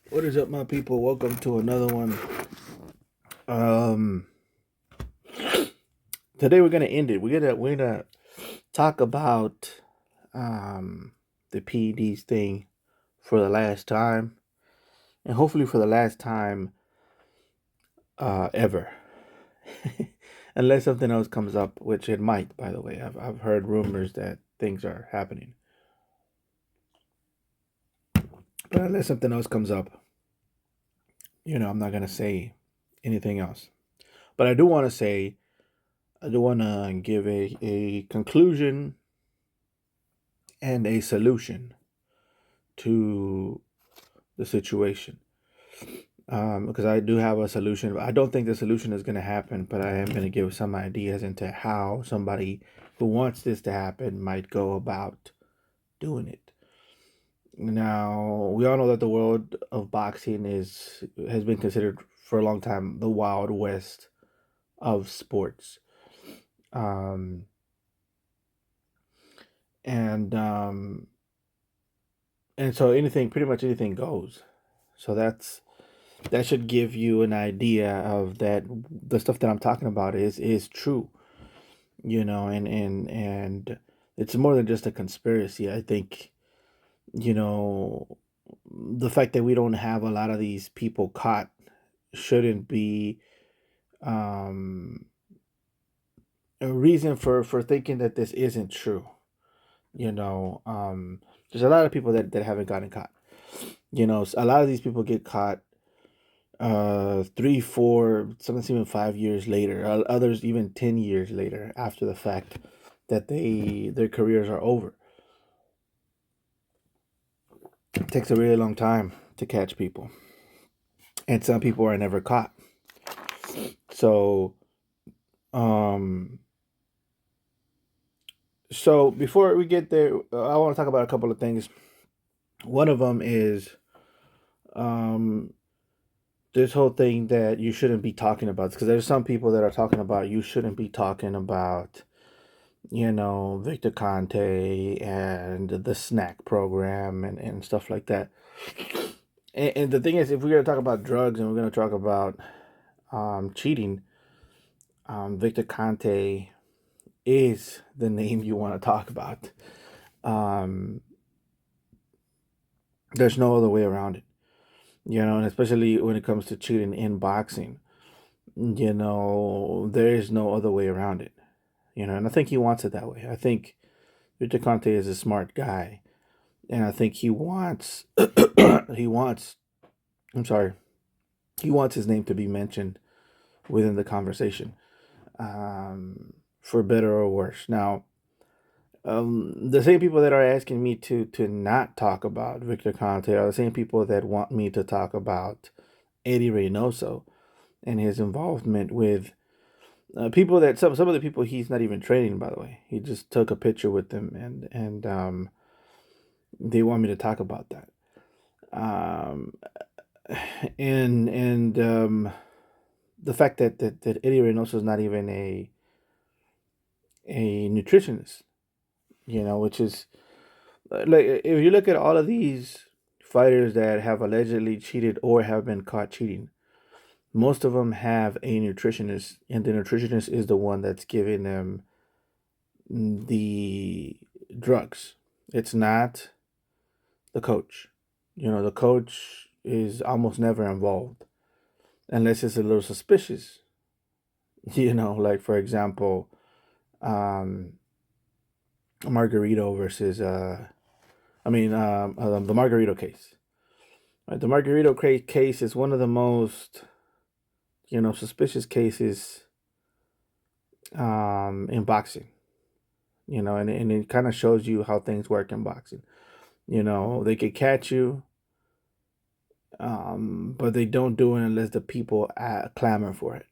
What is up, my people? Welcome to another one. Um, Today we're gonna end it. We're gonna talk about the PEDs thing for the last time, and hopefully for the last time ever, unless something else comes up, which it might. By the way, I've heard rumors that things are happening, but unless something else comes up, I'm not gonna say anything else. But I do want to give a conclusion and a solution to the situation. Because I do have a solution. I don't think the solution is going to happen, but I am going to give some ideas into how somebody who wants this to happen might go about doing it. Now, we all know that the world of boxing has been considered for a long time the wild west of sports. Um, and and so pretty much anything goes. So that should give you an idea of that the stuff that I'm talking about is true, and it's more than just a conspiracy. I think, you know, the fact that we don't have a lot of these people caught shouldn't be um a reason for thinking that this isn't true. There's a lot of people that haven't gotten caught. A lot of these people get caught 3, 4, sometimes even 5 years later, others even 10 years later after the fact that their careers are over. It takes a really long time to catch people, and some people are never caught. So, um, so before we get there, I want to talk about a couple of things. One of them is um, this whole thing that you shouldn't be talking about, because there's some people that are talking about you shouldn't be talking about Victor Conte and the snack program and stuff like that. And the thing is, if we're going to talk about drugs and we're going to talk about cheating, Victor Conte is the name you want to talk about. Um, there's no other way around it, and especially when it comes to cheating in boxing, there is no other way around it, and I think he wants it that way. I think Victor Conte is a smart guy, and I think he wants he wants I'm sorry he wants his name to be mentioned within the conversation, for better or worse. Now, the same people that are asking me to not talk about Victor Conte are the same people that want me to talk about Eddie Reynoso and his involvement with people that some of the people he's not even training. By the way, he just took a picture with them, and they want me to talk about that. Um, and the fact that Eddie Reynoso is not even a nutritionist, which is like, if you look at all of these fighters that have allegedly cheated or have been caught cheating, most of them have a nutritionist, and the nutritionist is the one that's giving them the drugs. It's not the coach. The coach is almost never involved unless it's a little suspicious. Like, for example, um, Margarito versus the Margarito case. Right, the Margarito case is one of the most suspicious cases in boxing. And it kind of shows you how things work in boxing. They could catch you, but they don't do it unless the people clamor for it.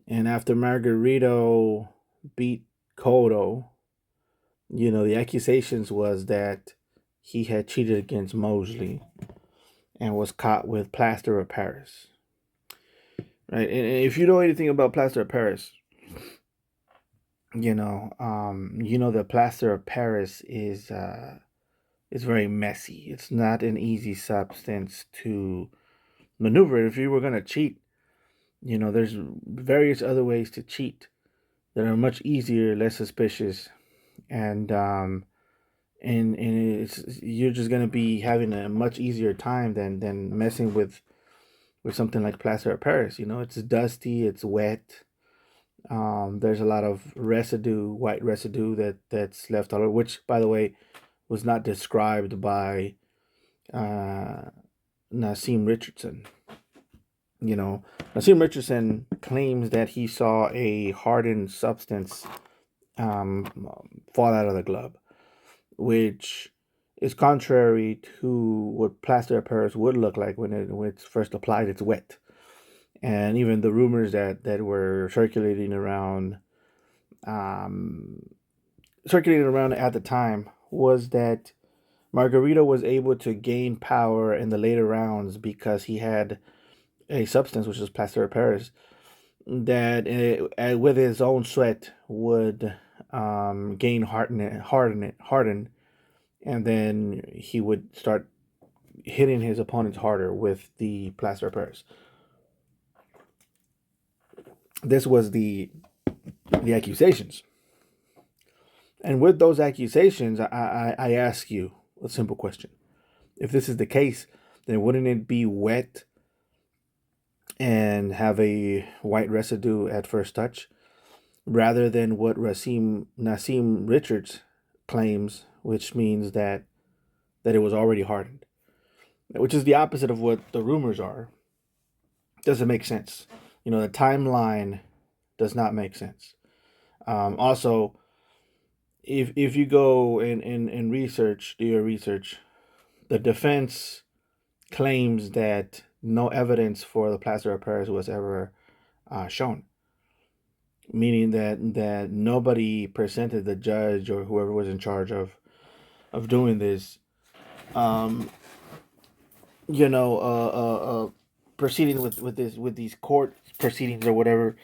And after Margarito beat Cotto, the accusations was that he had cheated against Mosley and was caught with plaster of Paris. Right, and if you know anything about plaster of Paris, you know that plaster of Paris It's very messy. It's not an easy substance to maneuver. If you were going to cheat, there's various other ways to cheat that are much easier, less suspicious, and you're just going to be having a much easier time than messing with something like plaster of Paris. It's dusty, it's wet. There's a lot of residue, white residue that's left all over, which, by the way, was not described by uh, Nassim Richardson. Nassim Richardson claims that he saw a hardened substance um, fall out of the glove, which is contrary to what plaster of Paris would look like when it's first applied. It's wet, and even the rumors that were um, circulating around at the time was that Margarito was able to gain power in the later rounds because he had a substance, which is plaster of Paris, that with his own sweat would gain harden, and then he would start hitting his opponents harder with the plaster of Paris. This was the accusations, and with those accusations, I ask you a simple question: if this is the case, then wouldn't it be wet and have a white residue at first touch, rather than what Nassim Richards claims, which means that it was already hardened, which is the opposite of what the rumors are. Doesn't make sense. The timeline does not make sense. Also, if you go and research, do your research, the defense claims that no evidence for the plaster of Paris was ever shown, meaning that nobody presented the judge or whoever was in charge of doing this, um, proceeding with these court proceedings or whatever.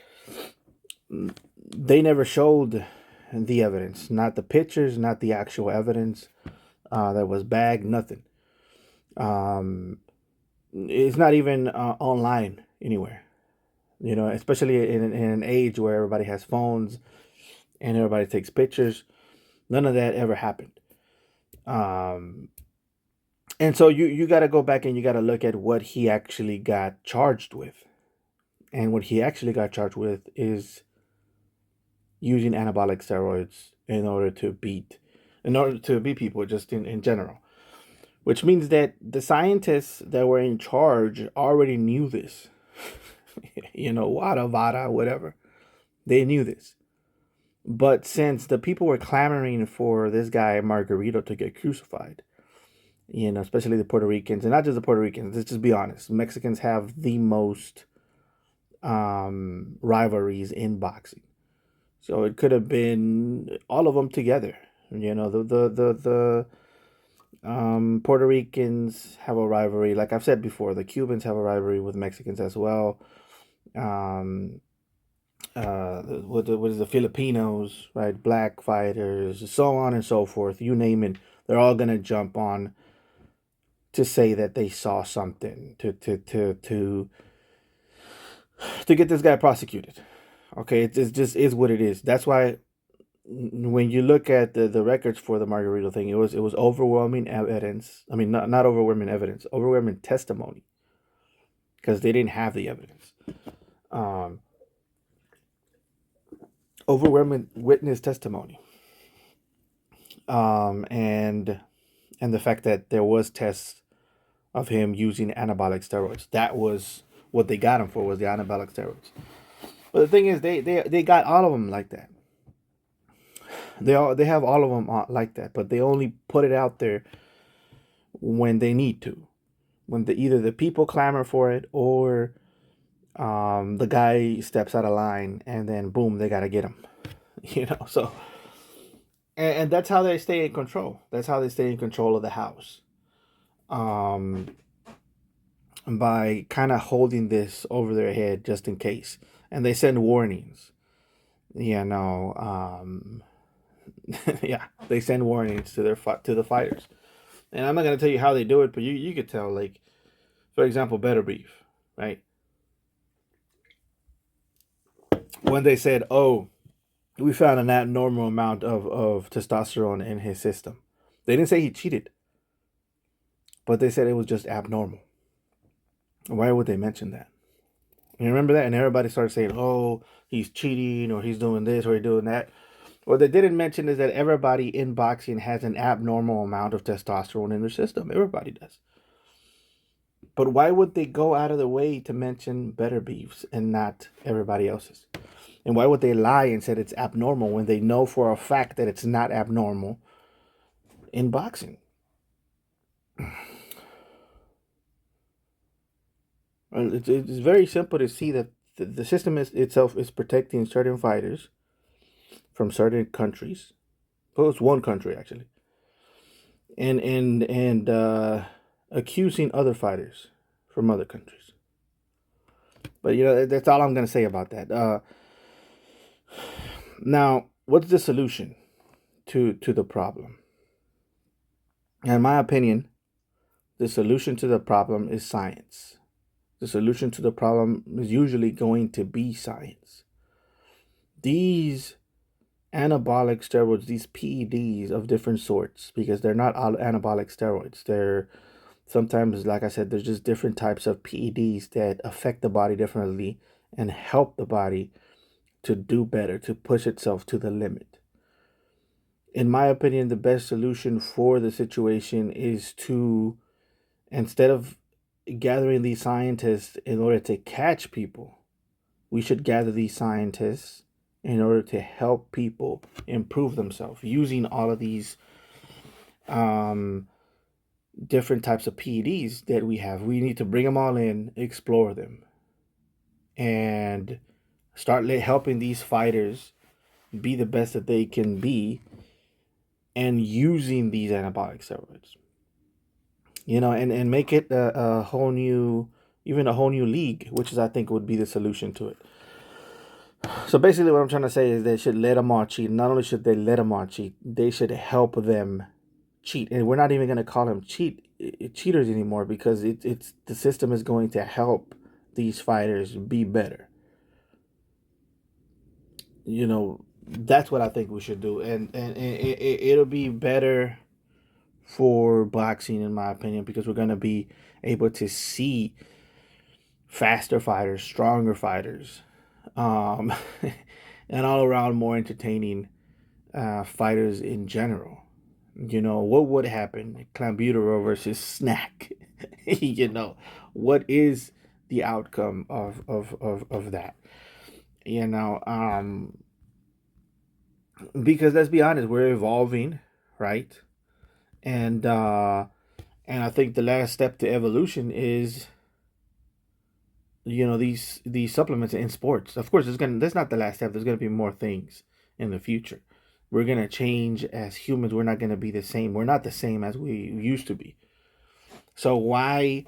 They never showed the evidence, not the pictures, not the actual evidence that was bagged, nothing. It's not even online anywhere. Especially in an age where everybody has phones and everybody takes pictures. None of that ever happened. And so you got to go back and you got to look at what he actually got charged with. And what he actually got charged with is using anabolic steroids in order to beat people just in general. Which means that the scientists that were in charge already knew this. Vada, whatever. They knew this. But since the people were clamoring for this guy, Margarito, to get crucified, especially the Puerto Ricans, and not just the Puerto Ricans, let's just be honest. Mexicans have the most rivalries in boxing. So it could have been all of them together. The Puerto Ricans have a rivalry. Like I've said before, the Cubans have a rivalry with Mexicans as well. What is the Filipinos, right? Black fighters, so on and so forth. You name it, they're all gonna jump on to say that they saw something to get this guy prosecuted. Okay, it just is what it is. That's why when you look at the records for the Margarito thing, it was overwhelming evidence. I mean, not overwhelming evidence, overwhelming testimony, because they didn't have the evidence. Overwhelming witness testimony, and the fact that there was tests of him using anabolic steroids. That was what they got him for, was the anabolic steroids. But the thing is, they got all of them like that. They have all of them like that, but they only put it out there when they need to, when either the people clamor for it or the guy steps out of line, and then boom, they gotta get him. So and that's how they stay in control. That's how they stay in control of the house. By kind of holding this over their head just in case, and they send warnings. Yeah, they send warnings to the fighters. And I'm not gonna tell you how they do it, but you could tell. Like, for example, Better Beef, right? When they said, "Oh, we found an abnormal amount of testosterone in his system," they didn't say he cheated, but they said it was just abnormal. Why would they mention that? You remember that? And everybody started saying, "Oh, he's cheating, or he's doing this, or he's doing that." What they didn't mention is that everybody in boxing has an abnormal amount of testosterone in their system. Everybody does. But why would they go out of the way to mention Better Beefs and not everybody else's? And why would they lie and said it's abnormal when they know for a fact that it's not abnormal in boxing? It's very simple to see that the system itself is protecting certain fighters from certain countries. Well, it's one country actually, and accusing other fighters from other countries. But that's all I'm gonna say about that. Now, what's the solution to the problem? In my opinion, the solution to the problem is science. The solution to the problem is usually going to be science. These anabolic steroids, these PEDs of different sorts, because they're not all anabolic steroids. They're sometimes, like I said, there's just different types of PEDs that affect the body differently and help the body to do better, to push itself to the limit. In my opinion, the best solution for the situation is to, instead of gathering these scientists in order to catch people, we should gather these scientists in order to help people improve themselves using all of these different types of PEDs that we have. We need to bring them all in, explore them, and start helping these fighters be the best that they can be and using these anabolic steroids. And make it a whole new, even a whole new league, which is, I think, would be the solution to it. So basically, what I'm trying to say is they should let them all cheat. Not only should they let them all cheat, they should help them cheat. And we're not even going to call them cheaters anymore, because it's the system is going to help these fighters be better. That's what I think we should do, and it'll be better for boxing, in my opinion, because we're going to be able to see faster fighters, stronger fighters, um, and all around more entertaining fighters in general. What would happen? Clenbuterol versus Snack. What is the outcome of that? You know, um, because let's be honest, we're evolving, right? And I think the last step to evolution is these supplements in sports. Of course, that's not the last step. There's gonna be more things in the future. We're gonna change as humans. We're not gonna be the same. We're not the same as we used to be. So why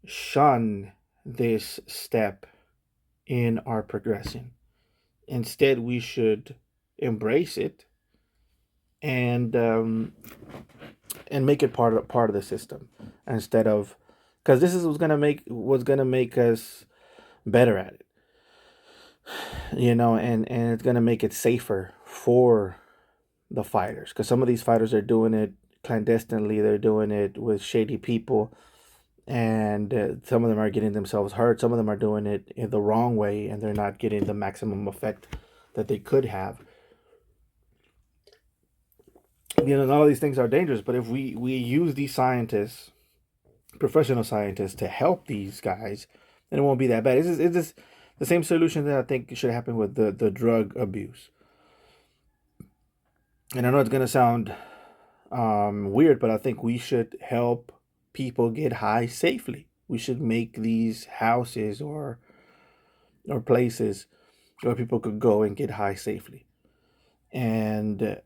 shun this step in our progression? Instead, we should embrace it and make it part of the system, instead of, because this is what's gonna make us better at it. And it's gonna make it safer for the fighters, because some of these fighters are doing it clandestinely. They're doing it with shady people, and some of them are getting themselves hurt. Some of them are doing it in the wrong way, and they're not getting the maximum effect that they could have. All of these things are dangerous, but if we use these scientists, professional scientists, to help these guys, then it won't be that bad. It's just the same solution that I think should happen with the drug abuse. And I know it's gonna sound weird, but I think we should help people get high safely. We should make these houses or places where people could go and get high safely. And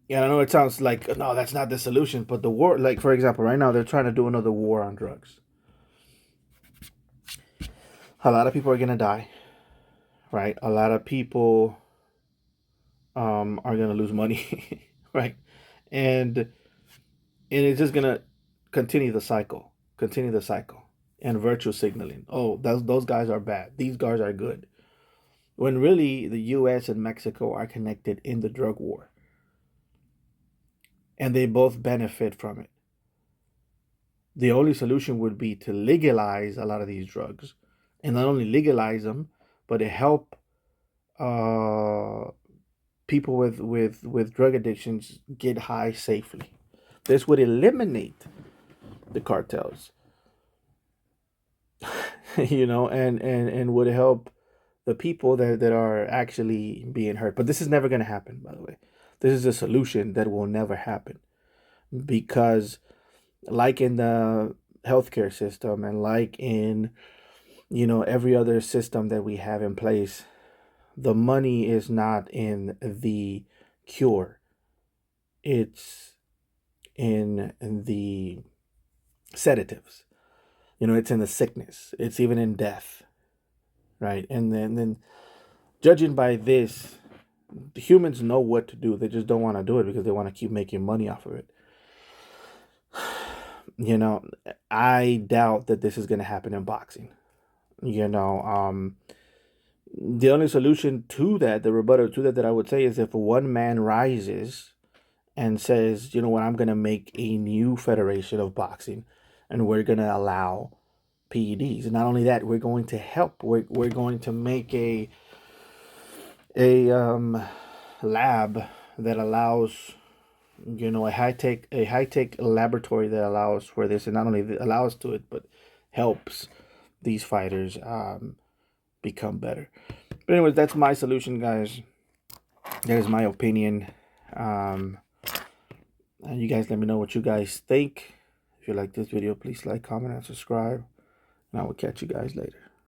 yeah, I know it sounds like, no, that's not the solution. But the war, like for example, right now they're trying to do another war on drugs. A lot of people are gonna die, right? A lot of people are gonna lose money, right? And and it's just gonna continue the cycle, and virtue signaling. Oh, those guys are bad. These guys are good. When really the U.S. and Mexico are connected in the drug war, and they both benefit from it. The only solution would be to legalize a lot of these drugs, and not only legalize them, but to help uh, people with drug addictions get high safely. This would eliminate the cartels, and would help the people that are actually being hurt. But this is never going to happen, by the way. This is a solution that will never happen because, like in the healthcare system and like in every other system that we have in place, the money is not in the cure. It's in the sedatives. It's in the sickness. It's even in death, right? And then judging by this, the humans know what to do. They just don't want to do it because they want to keep making money off of it. You know, I doubt that this is going to happen in boxing. You know, the only solution to that, the rebuttal to that I would say is if one man rises and says, you know what, I'm going to make a new federation of boxing and we're going to allow PEDs. And not only that, we're going to help. We're going to make a lab that allows a high tech laboratory that allows for this, and not only allows to it, but helps these fighters become better. But anyways, that's my solution, guys. That is my opinion. Um, and you guys let me know what you guys think. If you like this video, please like, comment, and subscribe. And I will catch you guys later.